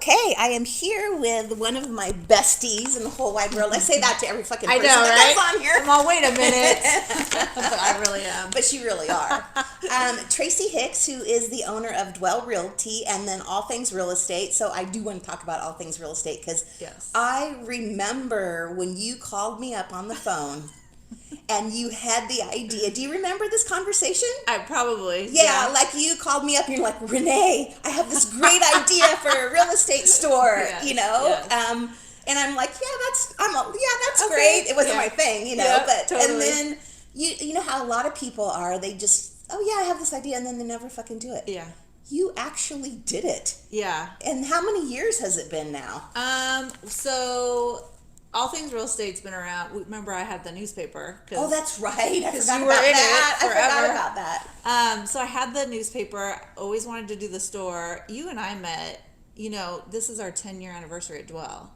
Okay, I am here with one of my besties in the whole wide world. I say that to every fucking I person know, that right? comes on here. I'm all, wait a minute. But I really am. But you really are. Tracey Hicks, who is the owner of Dwell Realty and then All Things Real Estate. So I do want to talk about All Things Real Estate because Yes. I remember when you called me up on the phone and you had the idea. Do you remember this conversation? I probably. Yeah, like you called me up and you're like, Renee, I have this great idea for a real estate store, Yes, you know? yes. And I'm like, that's Okay. great. It wasn't Yeah. my thing, you know? Yeah, but totally. And then you know how a lot of people are, they just, oh yeah, I have this idea, and then they never fucking do it. Yeah. You actually did it. Yeah. And how many years has it been now? So All Things Real Estate's been around. Remember, I had the newspaper. Oh, that's right. I forgot you were about in it that. I forgot forever. about that. So I had the newspaper. Always wanted to do the store. You and I met. You know, this is our 10-year anniversary at Dwell.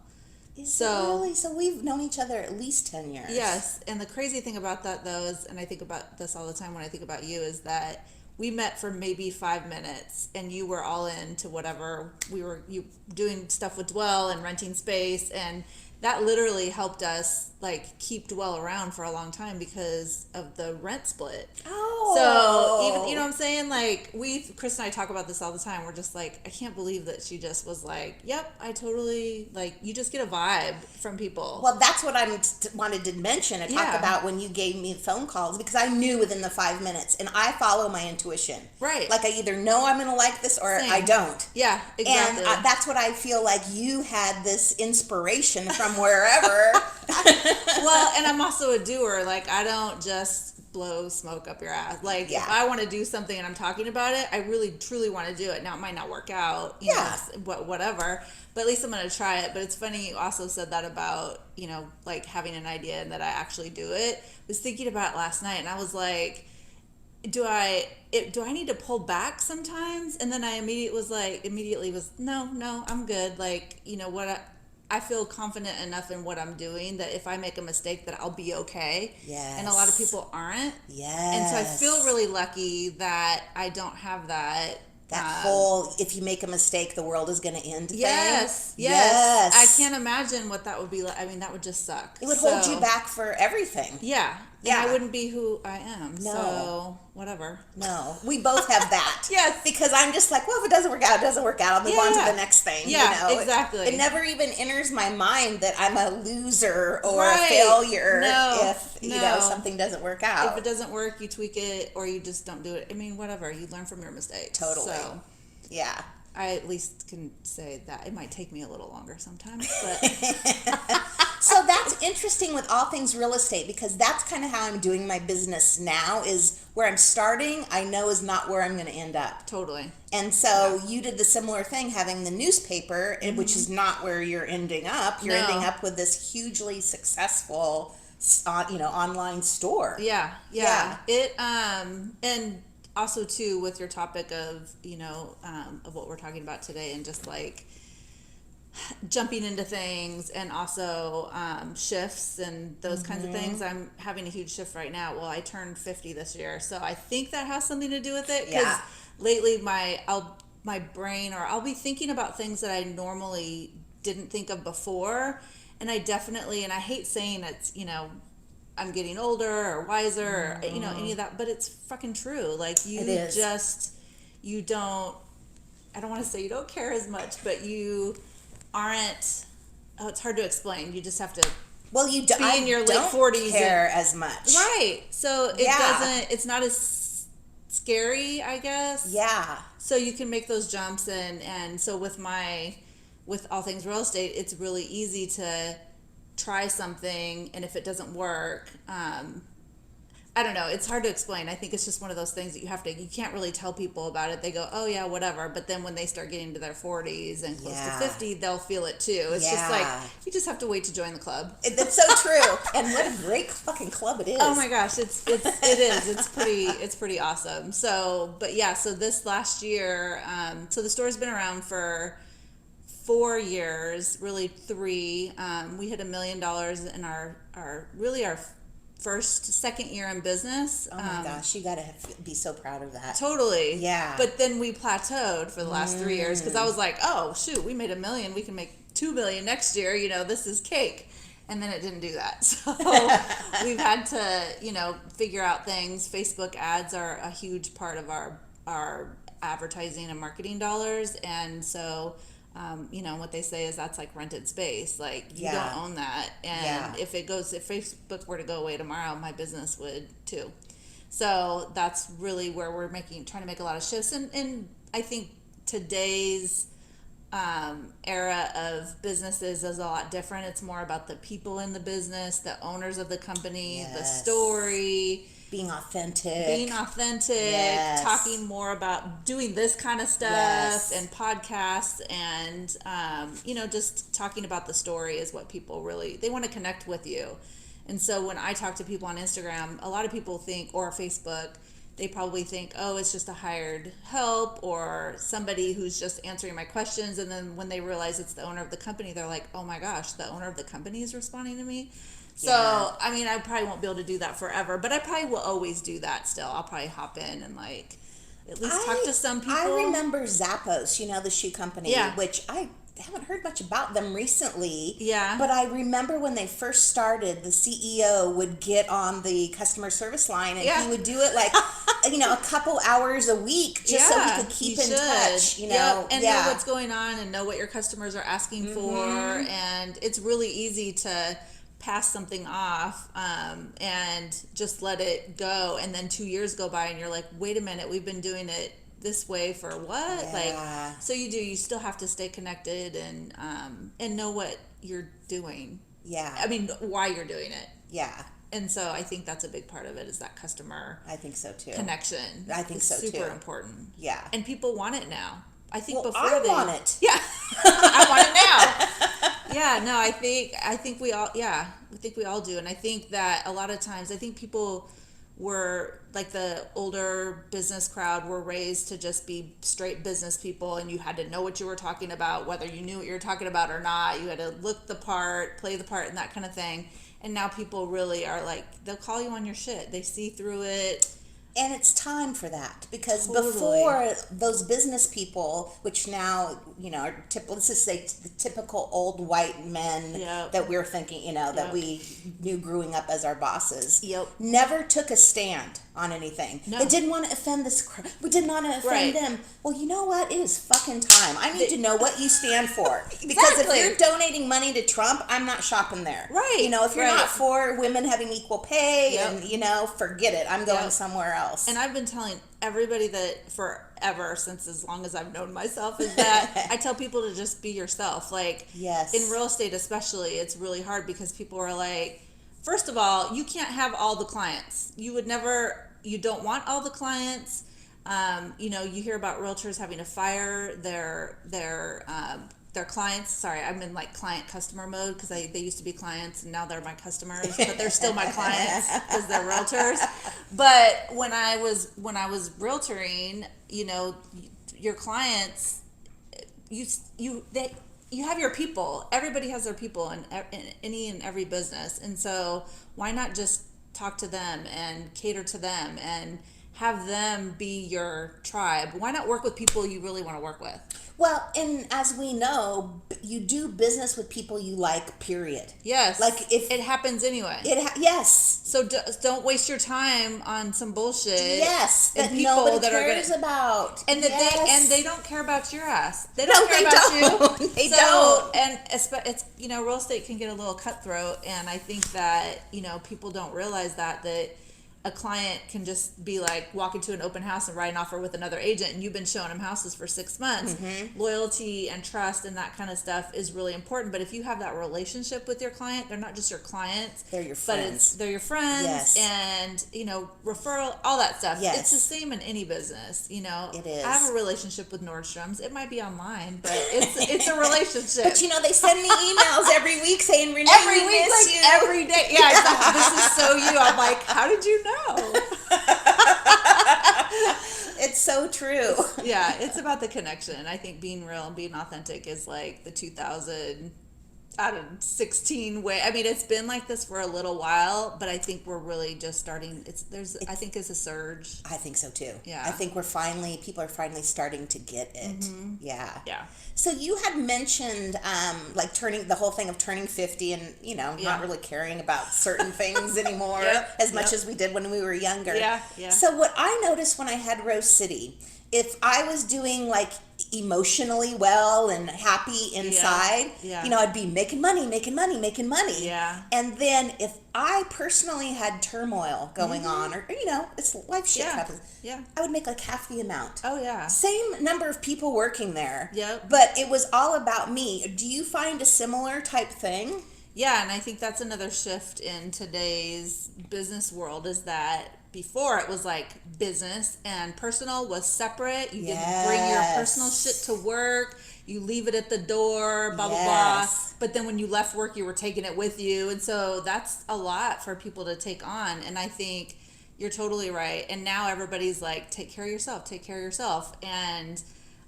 Is it really? So we've known each other at least 10 years. Yes, and the crazy thing about that, though, is, and I think about this all the time when I think about you, is that we met for maybe 5 minutes, and you were all into whatever you doing stuff with Dwell and renting space, and that literally helped us like keep Dwell around for a long time because of the rent split. Oh. So even, you know what I'm saying? Like Chris and I talk about this all the time. We're just like, I can't believe that she just was like, yep, I totally, like, you just get a vibe from people. Well, that's what I wanted to mention and talk about when you gave me phone calls, because I knew within the 5 minutes, and I follow my intuition. Right. Like I either know I'm going to like this or Same. I don't. Yeah, exactly. And that's what I feel like you had this inspiration from wherever. Well, and I'm also a doer. Like, I don't just blow smoke up your ass. Like, if I want to do something and I'm talking about it, I really, truly want to do it. Now, it might not work out, you know, whatever, but at least I'm going to try it. But it's funny, you also said that about, you know, like having an idea and that I actually do it. I was thinking about it last night, and I was like, do I need to pull back sometimes? And then I immediately was, no, I'm good. Like, you know what, I feel confident enough in what I'm doing that if I make a mistake that I'll be okay. Yes. And a lot of people aren't. Yes. And so I feel really lucky that I don't have that. That whole, if you make a mistake, the world is going to end thing. Yes. I can't imagine what that would be like. I mean, that would just suck. It would hold you back for everything. Yeah. And I wouldn't be who I am. No. So, whatever. No. We both have that. Yes. Because I'm just like, well, if it doesn't work out, it doesn't work out. I'll move on to the next thing. Yeah, you know? exactly. It never even enters my mind that I'm a loser or a failure if, you know, something doesn't work out. If it doesn't work, you tweak it or you just don't do it. I mean, whatever. You learn from your mistakes. Totally. So, yeah. I at least can say that. It might take me a little longer sometimes, but... So that's interesting with All Things Real Estate, because that's kind of how I'm doing my business now, is where I'm starting, I know is not where I'm going to end up. Totally. And so you did the similar thing, having the newspaper, which is not where you're ending up. You're ending up with this hugely successful, you know, online store. Yeah. It, and also too, with your topic of, you know, of what we're talking about today, and just like jumping into things, and also shifts and those kinds of things. I'm having a huge shift right now. Well, I turned 50 this year, so I think that has something to do with it, because lately my brain, or I'll be thinking about things that I normally didn't think of before, and I definitely, and I hate saying it's, you know, I'm getting older or wiser or, you know, any of that, but it's fucking true. Like, you don't, I don't want to say you don't care as much, but you aren't, it's hard to explain. You just have to be in your late 40s care as much. Right. So it's not as scary, I guess. Yeah. So you can make those jumps, and so with All Things Real Estate, it's really easy to try something, and if it doesn't work, I don't know, it's hard to explain. I think it's just one of those things that you can't really tell people about it. They go, oh yeah, whatever. But then when they start getting to their 40s and close to 50, they'll feel it too. It's just like, you just have to wait to join the club. That's so true. And what a great fucking club it is. Oh my gosh, it is. It's pretty awesome. So, but yeah, so this last year, so the store's been around for 4 years, really 3. We hit $1 million in our second year in business. Oh my gosh, you gotta be so proud of that. Totally. Yeah. But then we plateaued for the last 3 years because I was like, oh shoot, we made $1 million, we can make $2 million next year. This is cake. And then it didn't do that. So we've had to, figure out things. Facebook ads are a huge part of our advertising and marketing dollars. And so, what they say is that's like rented space. Like you don't own that. And if Facebook were to go away tomorrow, my business would too. So that's really where we're trying to make a lot of shifts. And I think today's era of businesses is a lot different. It's more about the people in the business, the owners of the company, the story, being authentic, yes. Talking more about doing this kind of stuff and podcasts and just talking about the story is what people they want to connect with you. And so when I talk to people on Instagram, a lot of people think, or Facebook, they probably think, oh, it's just a hired help or somebody who's just answering my questions. And then when they realize it's the owner of the company, they're like, oh my gosh, the owner of the company is responding to me. So, I probably won't be able to do that forever, but I probably will always do that still. I'll probably hop in and at least talk to some people. I remember Zappos, the shoe company, which I haven't heard much about them recently. Yeah. But I remember when they first started, the CEO would get on the customer service line and he would do it a couple hours a week just so he could keep in touch, and know what's going on and know what your customers are asking for. And it's really easy to pass something off and just let it go. And then 2 years go by and you're like, wait a minute, we've been doing it this way for what? So you still have to stay connected and know what you're doing. Why you're doing it. And so I think that's a big part of it is that customer I think so too connection. I think so super too. Super important. And people want it now. I think before I want it. Yeah. I want it now. Yeah, no, I think we all do. And I think that a lot of times people were like the older business crowd were raised to just be straight business people, and you had to know what you were talking about, whether you knew what you were talking about or not. You had to look the part, play the part, and that kind of thing. And now people really are they'll call you on your shit. They see through it. And it's time for that because before those business people, which now, are let's just say the typical old white men that we're thinking, that we knew growing up as our bosses, never took a stand on anything. No. They didn't want to offend this crowd. We did not offend them. Well, you know what? It is fucking time. I need to know what you stand for. Because if you're donating money to Trump, I'm not shopping there. Right. If you're not for women having equal pay and, forget it. I'm going somewhere else. And I've been telling everybody that forever, since as long as I've known myself, is that I tell people to just be yourself. In real estate especially, it's really hard because people are like, first of all, you can't have all the clients. You don't want all the clients. You hear about realtors having to fire their clients. Sorry, I'm in client customer mode because they used to be clients and now they're my customers, but they're still my clients because they're realtors. But when I was realtoring, your clients, you have your people. Everybody has their people in any and every business, and so why not just talk to them and cater to them and have them be your tribe? Why not work with people you really want to work with? Well, and as we know, you do business with people you like, period. Yes. If it happens anyway. Yes. So don't waste your time on some bullshit. Yes. And that people nobody that cares about. And they don't care about your ass. They don't care about you. They don't. And it's real estate can get a little cutthroat, and I think that people don't realize that a client can just be walk into an open house and write an offer with another agent, and you've been showing them houses for 6 months. Mm-hmm. Loyalty and trust and that kind of stuff is really important. But if you have that relationship with your client, they're not just your clients. They're your friends. They're your friends. Yes. And, referral, all that stuff. Yes. It's the same in any business. It is. I have a relationship with Nordstrom's. It might be online, but it's a relationship. But they send me emails every week saying, Renee, every we week, miss you. Every day. Yeah, exactly. This is so you. I'm like, how did you know? It's so true. Yeah, it's about the connection. I think being real and being authentic is the 2000 out of 16 way. I mean, it's been like this for a little while, but I think we're really just starting. I think it's a surge. I think so too. Yeah. I think people are finally starting to get it. Mm-hmm. Yeah. Yeah. So you had mentioned like the whole thing of turning 50 and, not really caring about certain things anymore as much as we did when we were younger. Yeah. Yeah. So what I noticed when I had Rose City, if I was doing like emotionally well and happy inside, I'd be making money. Yeah. And then if I personally had turmoil going on, or it's life shit happens. Yeah. I would make like half the amount. Oh yeah. Same number of people working there. Yep. But it was all about me. Do you find a similar type thing? Yeah, and I think that's another shift in today's business world is that before it was like business and personal was separate. You didn't bring your personal shit to work. You leave it at the door, blah, blah, blah. But then when you left work, you were taking it with you. And so that's a lot for people to take on. And I think you're totally right. And now everybody's like, take care of yourself. And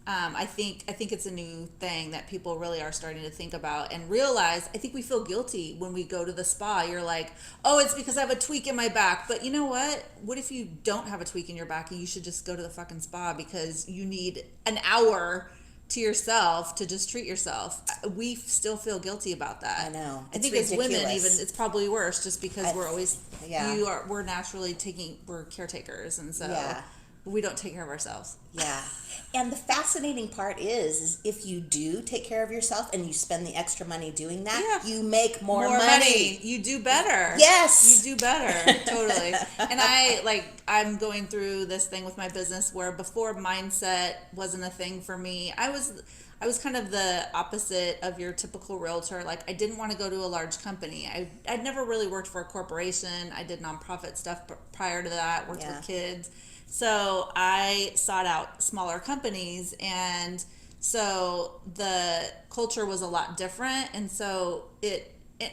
I think it's a new thing that people really are starting to think about and realize. I think we feel guilty when we go to the spa. You're like, oh, it's because I have a tweak in my back. But you know what? What if you don't have a tweak in your back and you should just go to the fucking spa because you need an hour to yourself to just treat yourself? We still feel guilty about that. I know. I think ridiculous. As women even it's probably worse just because we're always we're naturally we're caretakers, and so we don't take care of ourselves. Yeah. And the fascinating part is if you do take care of yourself and you spend the extra money doing that, you make more money. You do better. Yes. You do better. Totally. And I'm going through this thing with my business where before mindset wasn't a thing for me. I was kind of the opposite of your typical realtor. Like, I didn't want to go to a large company. I'd never really worked for a corporation. I did nonprofit stuff prior to that, worked with kids. So I sought out smaller companies, and so the culture was a lot different. And so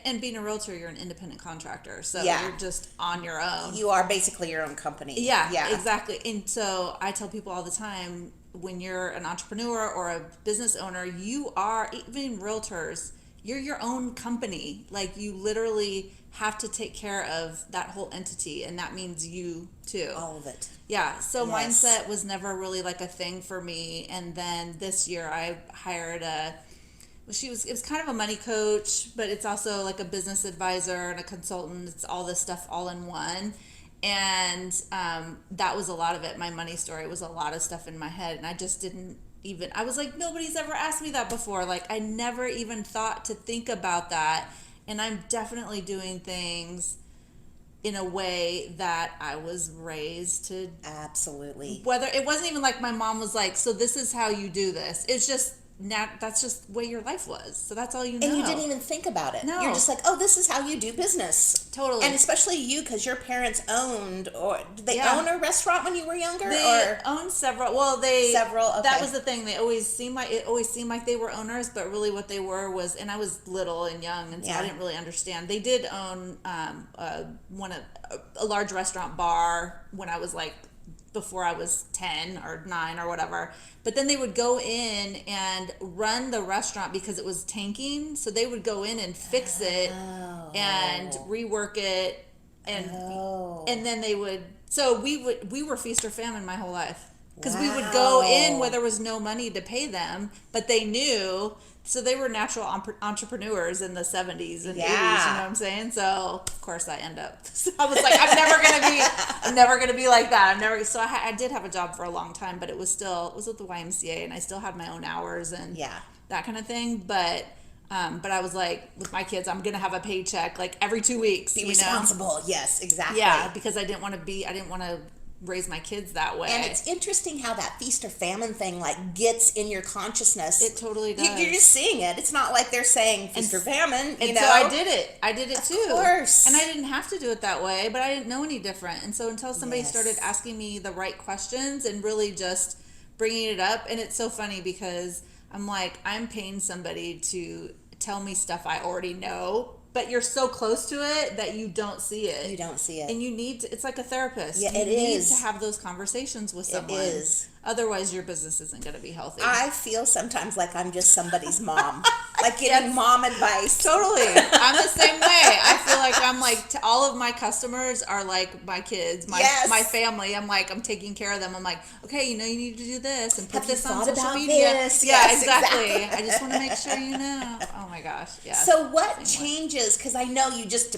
and being a realtor, you're an independent contractor. So you're just on your own. You are basically your own company. Yeah, exactly. And so I tell people all the time, when you're an entrepreneur or a business owner, you are, even realtors, you're your own company. Like, you literally have to take care of that whole entity, and that means you too. All of it. Yeah. So mindset was never really like a thing for me. And then this year I hired it was kind of a money coach, but it's also like a business advisor and a consultant. It's all this stuff all in one. And that was a lot of it. My money story was a lot of stuff in my head, and I just didn't even, I was like, nobody's ever asked me that before. Like, I never even thought to think about that. And I'm definitely doing things in a way that I was raised to. Absolutely. Whether it wasn't even like my mom was like, so this is how you do this. It's just that's just the way your life was. So that's all you know. And you didn't even think about it. No. You're just like, oh, this is how you do business. Totally. And especially you, because your parents owned, or did they own a restaurant when you were younger? They owned several. Well, several. Okay. That was the thing. It always seemed like they were owners, but really what they were was, and I was little and young, and so I didn't really understand. They did own a large restaurant bar when I was like, before I was 10 or 9 or whatever. But then they would go in and run the restaurant because it was tanking. So they would go in and fix it and rework it. And then they would, so we were feast or famine my whole life. Because we would go in where there was no money to pay them, but they knew. So they were natural entrepreneurs in the 70s and 80s, you know what I'm saying? So of course I end up. So I was like, I'm never gonna be like that. So I did have a job for a long time, but it was with the YMCA, and I still had my own hours and that kind of thing. But I was like, with my kids, I'm gonna have a paycheck like every 2 weeks. Be responsible. Yes, exactly. Yeah, because I didn't want to raise my kids that way. And it's interesting how that feast or famine thing like gets in your consciousness. It totally does. You're just seeing it. It's not like they're saying feast or famine, you know. So I did it too. Of course. And I didn't have to do it that way, but I didn't know any different. And so until somebody started asking me the right questions and really just bringing it up, and it's so funny because I'm like, I'm paying somebody to tell me stuff I already know, but you're so close to it that you don't see it. You don't see it. And you need to, it's like a therapist. Yeah, you need to have those conversations with someone. It is. Otherwise, your business isn't going to be healthy. I feel sometimes like I'm just somebody's mom. Like getting mom advice. Totally. I'm the same way. I feel like I'm like, all of my customers are like my kids, my family. I'm like, I'm taking care of them. I'm like, okay, you need to do this and put this on social media. This? Yeah, yes, exactly. I just want to make sure you know. Oh my gosh. Yeah. So what changes, because I know you just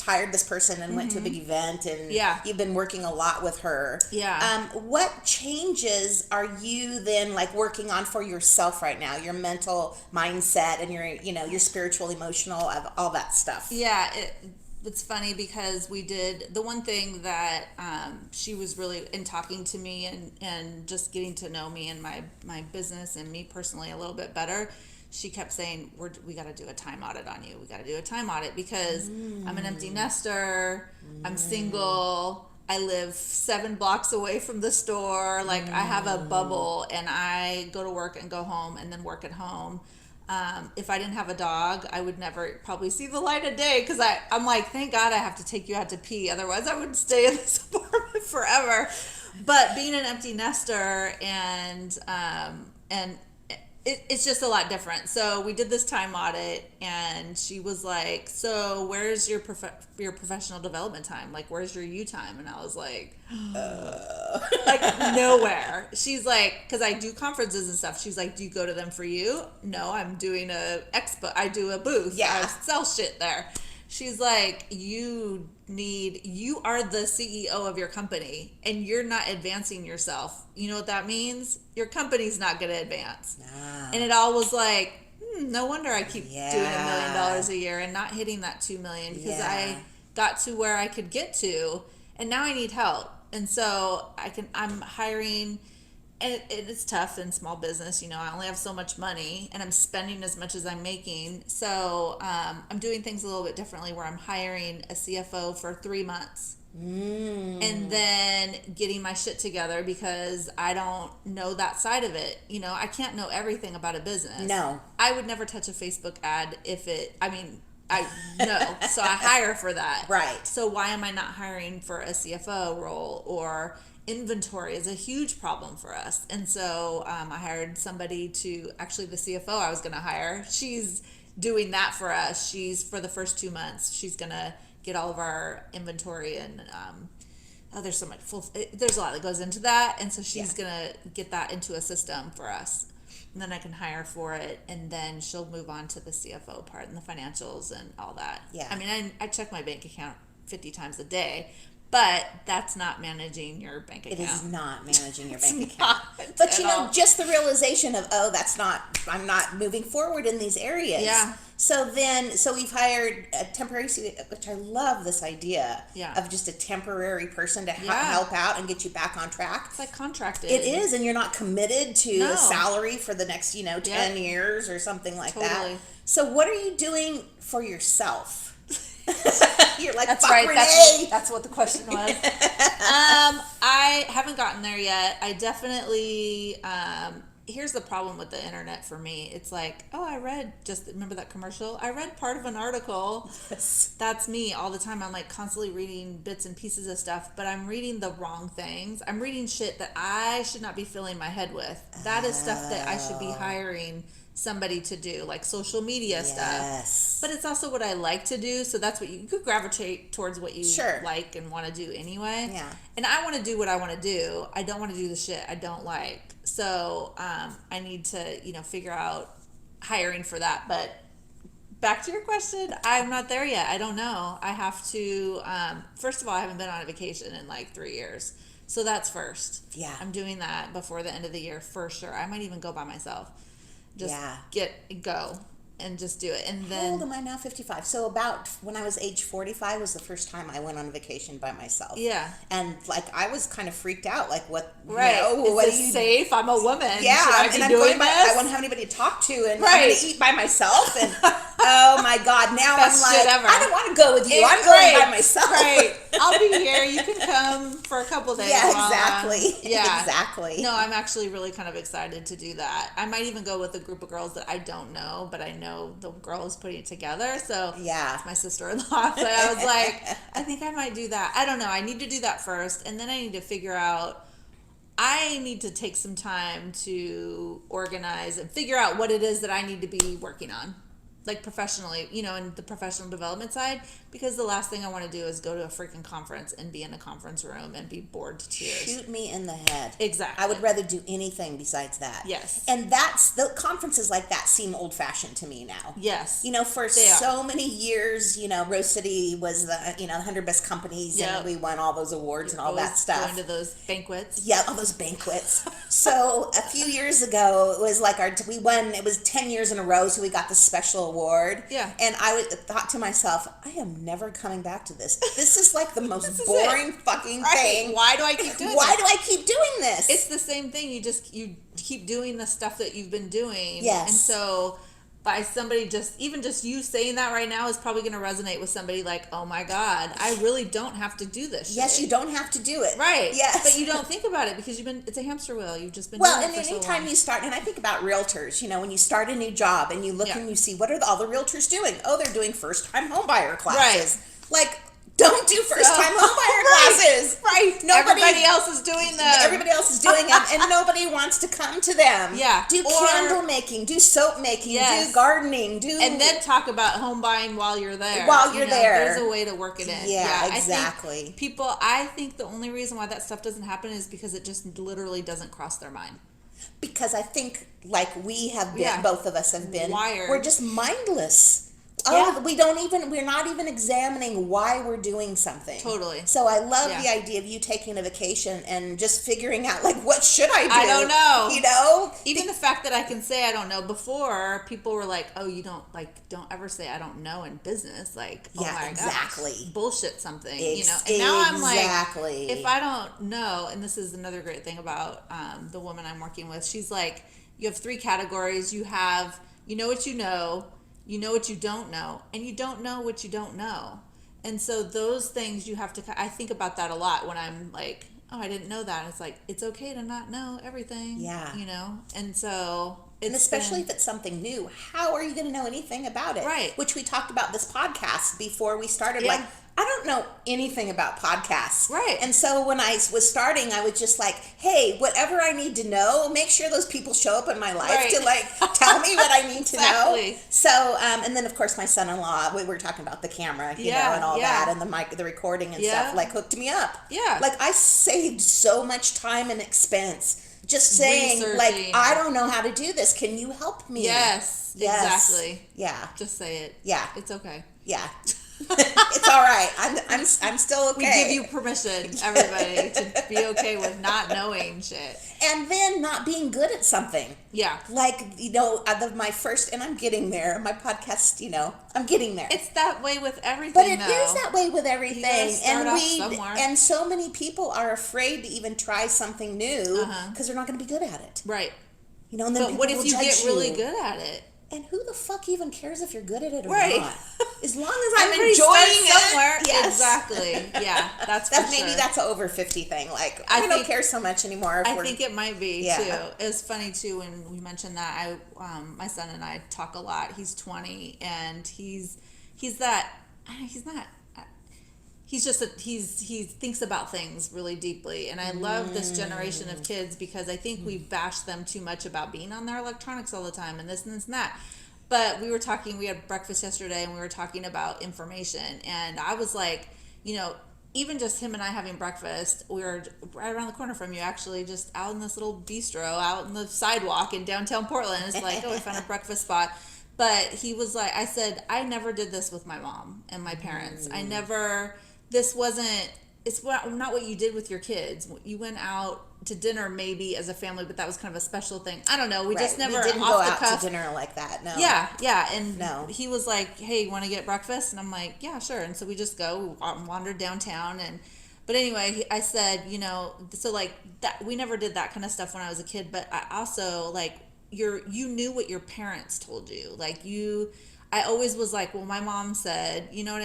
hired this person and went to a big event, and you've been working a lot with her. Yeah. What changes are you then like working on for yourself right now? Your mental mindset and your spiritual, emotional, all that stuff. Yeah. It's funny because we did the one thing that she was really in talking to me and just getting to know me and my business and me personally a little bit better. She kept saying, we got to do a time audit on you. We got to do a time audit because I'm an empty nester. I'm single. I live 7 blocks away from the store. Like I have a bubble and I go to work and go home and then work at home. If I didn't have a dog, I would never probably see the light of day because I'm like, thank God I have to take you out to pee. Otherwise, I would stay in this apartment forever. But being an empty nester and it's just a lot different. So we did this time audit, and she was like, "So where's your professional development time? Like, where's your you time?" And I was like, like nowhere. She's like, because I do conferences and stuff. She's like, "Do you go to them for you?" No, I'm doing a expo. I do a booth. Yeah, I sell shit there. She's like, you are the CEO of your company and you're not advancing yourself. You know what that means? Your company's not going to advance. Nah. And it all was like, no wonder I keep doing $1 million a year and not hitting that 2 million because I got to where I could get to and now I need help. And so I'm hiring. And it's tough in small business, I only have so much money and I'm spending as much as I'm making. So I'm doing things a little bit differently where I'm hiring a CFO for 3 months and then getting my shit together because I don't know that side of it. I can't know everything about a business. No. I would never touch a Facebook ad I know. So I hire for that. Right. So why am I not hiring for a CFO role? Or inventory is a huge problem for us. And so I hired somebody actually the CFO I was going to hire. She's doing that for us. For the first 2 months, she's going to get all of our inventory and there's so much there's a lot that goes into that. And so she's going to get that into a system for us. And then I can hire for it, and then she'll move on to the CFO part and the financials and all that. Yeah. I mean, I check my bank account 50 times a day, but that's not managing your bank account. It is not managing your bank account. But just the realization of, I'm not moving forward in these areas. Yeah. So we've hired a temporary, which I love this idea of just a temporary person to help out and get you back on track. It's like contracted. It is, and you're not committed to a salary for the next, 10 years or something like that. So what are you doing for yourself? You're like, that's fuck right. Renee. That's what the question was. I haven't gotten there yet. I definitely. Here's the problem with the internet for me. It's like, remember that commercial? I read part of an article. Yes. That's me all the time. I'm like constantly reading bits and pieces of stuff, but I'm reading the wrong things. I'm reading shit that I should not be filling my head with. That is stuff that I should be hiring somebody to do, like social media stuff. But it's also what I like to do, so that's what you could gravitate towards what you like and want to do anyway. Yeah. And I want to do what I want to do. I don't want to do the shit I don't like. So I need to, figure out hiring for that. But back to your question, I'm not there yet. I don't know. I have to, first of all, I haven't been on a vacation in like 3 years. So that's first. Yeah. I'm doing that before the end of the year for sure. I might even go by myself. Just go and just do it. And then, how old am I now? 55. So about when I was age 45 was the first time I went on vacation by myself. Yeah. And like I was kind of freaked out. Like what? Right. Is this safe? I'm a woman. Yeah. Should I be doing this? I won't have anybody to talk to, and I'm going to eat by myself. And oh my God! Now Best I'm like, shit ever. I don't want to go with you. I'm going by myself. Right. I'll be here. You can come for a couple days. Yeah. Exactly. Yeah. Exactly. No, I'm actually really kind of excited to do that. I might even go with a group of girls that I don't know, but I know the girl is putting it together. So it's my sister-in-law. So I was like, I think I might do that. I don't know. I need to do that first, and then I need to figure out I need to take some time to organize and figure out what it is that I need to be working on, like professionally, you know, in the professional development side, because the last thing I want to do is go to a freaking conference and be in a conference room and be bored to tears. Shoot me in the head. Exactly. I would rather do anything besides that. Yes. And the conferences like that seem old fashioned to me now. Yes. You know, for so many years, you know, Rose City was the, you know, 100 best companies, and we won all those awards and all that stuff. Going to those banquets. Yeah, all those banquets. So a few years ago, it was like we won, it was 10 years in a row, so we got the special award. Yeah. And I thought to myself, I am never coming back to this. This is like the most boring fucking thing. Why do I keep doing Why do I keep doing this? It's the same thing. You keep doing the stuff that you've been doing. Yes. And so by somebody even just you saying that right now is probably going to resonate with somebody like, oh my God, I really don't have to do this shit. Yes, you don't have to do it. Right. Yes. But you don't think about it because it's a hamster wheel. You've just been well, doing and it for anytime so long. you start, and I think about realtors, you know, when you start a new job and you look and you see what are all the realtors doing? Oh, they're doing first-time homebuyer classes. Right. Like, don't do first-time homebuyer classes. Right. Everybody else is doing them. Everybody else is doing them, and nobody wants to come to them. Yeah. Do candle making, do soap making, do gardening, and then talk about home buying while you're there. While you're there. There's a way to work it in. Yeah, exactly. I think the only reason why that stuff doesn't happen is because it just literally doesn't cross their mind. Because I think, like we have been, both of us have been, wired. We're just mindless. We're not even examining why we're doing something. Totally. So I love the idea of you taking a vacation and just figuring out, like, what should I do? I don't know. You know? Even the fact that I can say I don't know. Before, people were like, oh, you don't ever say I don't know in business. Like, oh my gosh, bullshit something, you know? And now I'm like, if I don't know, and this is another great thing about the woman I'm working with, she's like, you have 3 categories. You have, you know what you know what you don't know, and you don't know what you don't know. And so those things you have to, I think about that a lot when I'm like, oh, I didn't know that. And it's like, it's okay to not know everything. Yeah. You know? And so and especially if it's something new, how are you going to know anything about it? Right. Which we talked about this podcast before we started. Like, I don't know anything about podcasts. Right. And so when I was starting, I was just like, hey, whatever I need to know, make sure those people show up in my life to like tell me what I need to know. So, and then of course my son-in-law, we were talking about the camera, you know, and all that, and the mic, the recording and stuff, like hooked me up. Yeah. Like I saved so much time and expense just saying, like, I don't know how to do this. Can you help me? Yes. Exactly. Yeah. Just say it. Yeah. It's okay. Yeah. It's all right. I'm still okay. We give you permission, everybody, to be okay with not knowing shit. And then not being good at something. Yeah. Like, you know, my first, and I'm getting there, my podcast, you know, I'm getting there. It's that way with everything, but it is that way with everything. And and so many people are afraid to even try something new because they're not going to be good at it. Right. You know, and then but what if you get really good at it? And who the fuck even cares if you're good at it or not? As long as I'm enjoying it somewhere. Yes. Exactly. Yeah, that's maybe that's an over 50 thing. Like I don't care so much anymore. I think it might be too. It's funny too when we mentioned that. My son and I talk a lot. He's 20 and he thinks about things really deeply, and I love this generation of kids because I think we bash them too much about being on their electronics all the time and this and this and that. But we had breakfast yesterday and we were talking about information, and I was like, you know, even just him and I having breakfast, we were right around the corner from you, actually, just out in this little bistro out in the sidewalk in downtown Portland. It's like, oh, we found a breakfast spot. But he was like, I said, I never did this with my mom and my parents. It's not what you did with your kids. You went out to dinner maybe as a family, but that was kind of a special thing. I don't know. We just never didn't go out to dinner like that. No. Yeah. And he was like, hey, you want to get breakfast? And I'm like, yeah, sure. And so we just wandered downtown. But anyway, I said, you know, so like that, we never did that kind of stuff when I was a kid. But I also like, you knew what your parents told you. Like I always was like, well, my mom said, you know,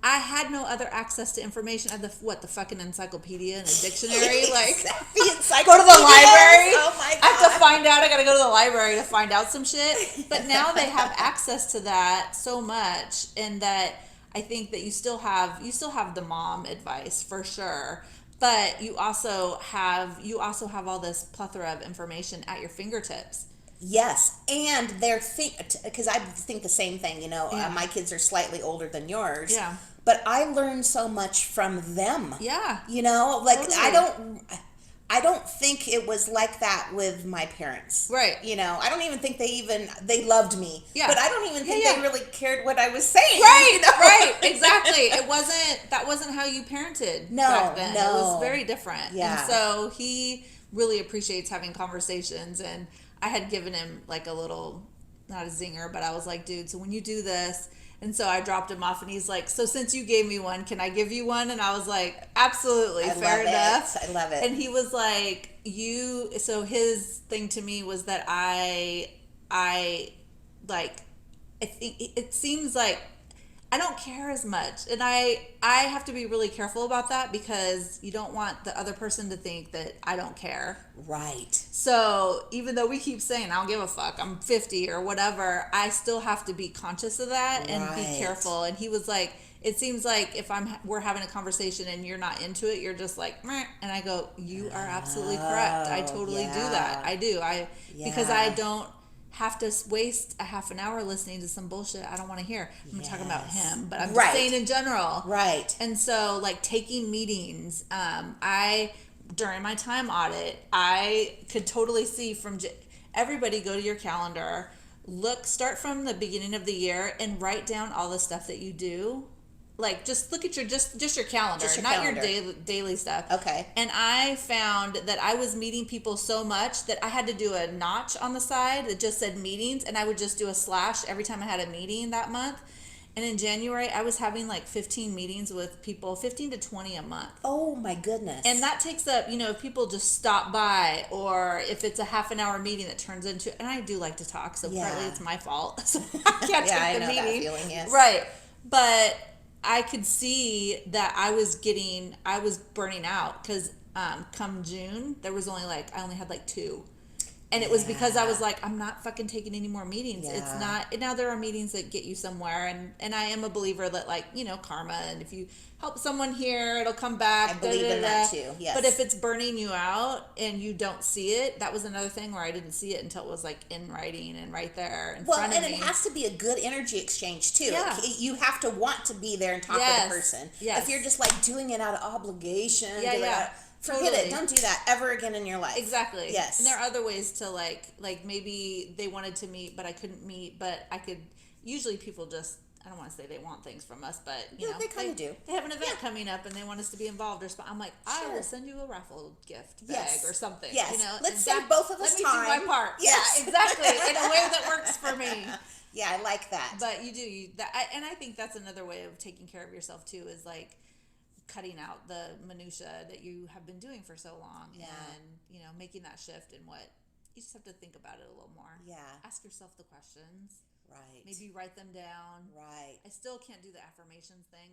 I had no other access to information. I had the fucking encyclopedia and a dictionary. Like, the encyclopedia. Go to the library. Oh my God. I have to find out. I got to go to the library to find out some shit. But now they have access to that so much, and that I think that you still have the mom advice for sure. But you also have all this plethora of information at your fingertips. Yes, and because I think the same thing. My kids are slightly older than yours. Yeah. But I learned so much from them. Yeah. Totally. I don't think it was like that with my parents. Right. I don't even think they loved me. Yeah. But I don't even think they really cared what I was saying. Right. Right. Exactly. That wasn't how you parented back then. No. It was very different. Yeah. And so he really appreciates having conversations, and I had given him like a little, not a zinger, but I was like, dude, so when you do this, and so I dropped him off, and he's like, so since you gave me one, can I give you one? And I was like, absolutely, fair enough. I love it. And he was like, so his thing to me was that I think it seems like I don't care as much. And I have to be really careful about that, because you don't want the other person to think that I don't care. Right. So even though we keep saying, I don't give a fuck, I'm 50 or whatever, I still have to be conscious of that and be careful. And he was like, it seems like if we're having a conversation and you're not into it, you're just like, meh. And I go, you are absolutely correct. I totally do that. I do. Because I don't have to waste a half an hour listening to some bullshit I don't want to hear. I'm not talking about him, but I'm just saying in general. Right. And so, like, taking meetings, during my time audit, I could totally see everybody go to your calendar, start from the beginning of the year and write down all the stuff that you do. Like, just look at your calendar, not your daily stuff. Okay. And I found that I was meeting people so much that I had to do a notch on the side that just said meetings, and I would just do a slash every time I had a meeting that month. And in January, I was having like 15 meetings with people, 15 to 20 a month. Oh my goodness. And that takes up, if people just stop by, or if it's a half an hour meeting that turns into, and I do like to talk, so partly it's my fault. So I can't take the meeting. That feeling, yes. Right. But I could see that I was burning out, because come June, there was only I only had 2. And it was because I was like, I'm not fucking taking any more meetings. Yeah. It's not, now there are meetings that get you somewhere. And I am a believer that karma, and if you help someone here, it'll come back. I believe in that too, yes. But if it's burning you out and you don't see it, that was another thing where I didn't see it until it was in writing and right there in front of me. Well, and it has to be a good energy exchange too. Yeah. You have to want to be there and talk to the person. Yes. If you're just doing it out of obligation. Forget totally. it. Don't do that ever again in your life. Exactly. Yes. And there are other ways to maybe they wanted to meet, but I couldn't meet, but I could. Usually people just, I don't want to say they want things from us, but they kind of do. They have an event coming up and they want us to be involved, or I'm like, I will send you a raffle gift bag or something. Yes. Let's save both of us time. Let me do my part. Yes. Yeah, exactly. In a way that works for me. Yeah, I like that. But you do and I think that's another way of taking care of yourself too, is cutting out the minutia that you have been doing for so long, and making that shift in what you just have to think about it a little more. Yeah. Ask yourself the questions. Right. Maybe write them down. Right. I still can't do the affirmations thing,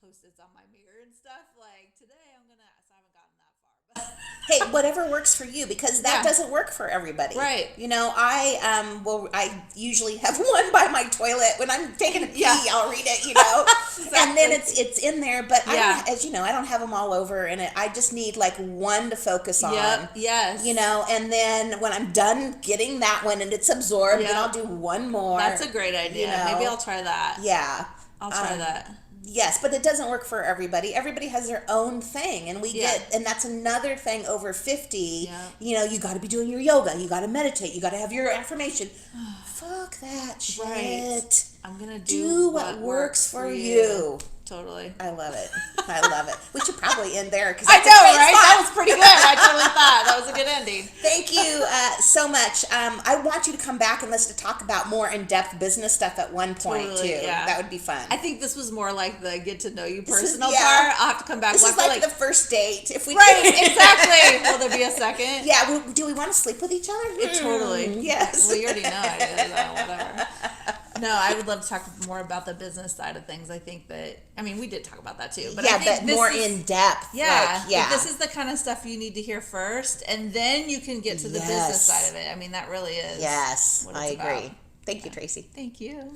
Post-its on my mirror and stuff. Today I'm gonna. So I haven't gotten that far. But hey, whatever works for you, because that doesn't work for everybody. Right. I usually have one by my toilet when I'm taking a pee. I'll read it. Exactly. And then it's in there. But I don't have them all over, and I just need one to focus on. Yep. Yes. And then when I'm done getting that one and it's absorbed, then I'll do one more. That's a great idea. Maybe I'll try that. Yeah. I'll try that. Yes, but it doesn't work for everybody. Everybody has their own thing, and and that's another thing over 50. Yeah. You got to be doing your yoga. You got to meditate. You got to have your affirmation. Fuck that shit. Right. I'm gonna do what works for you. Totally. I love it. I love it. We should probably end there, because I know, right? That was pretty good. I totally thought that was a good ending. Thank you so much. I want you to come back and let's talk about more in-depth business stuff at one point too. Yeah. That would be fun. I think this was more like the get to know you personal part. I'll have to come back. This is like the first date. If we exactly. Will there be a second? Yeah. Do we want to sleep with each other? Totally. Yes. Well, you already know I did. Whatever. No, I would love to talk more about the business side of things. I think that, we did talk about that too. But I think but more in depth. Yeah. This is the kind of stuff you need to hear first, and then you can get to the business side of it. That really is. Yes, what it's I agree. About. Thank you, Tracey. Thank you.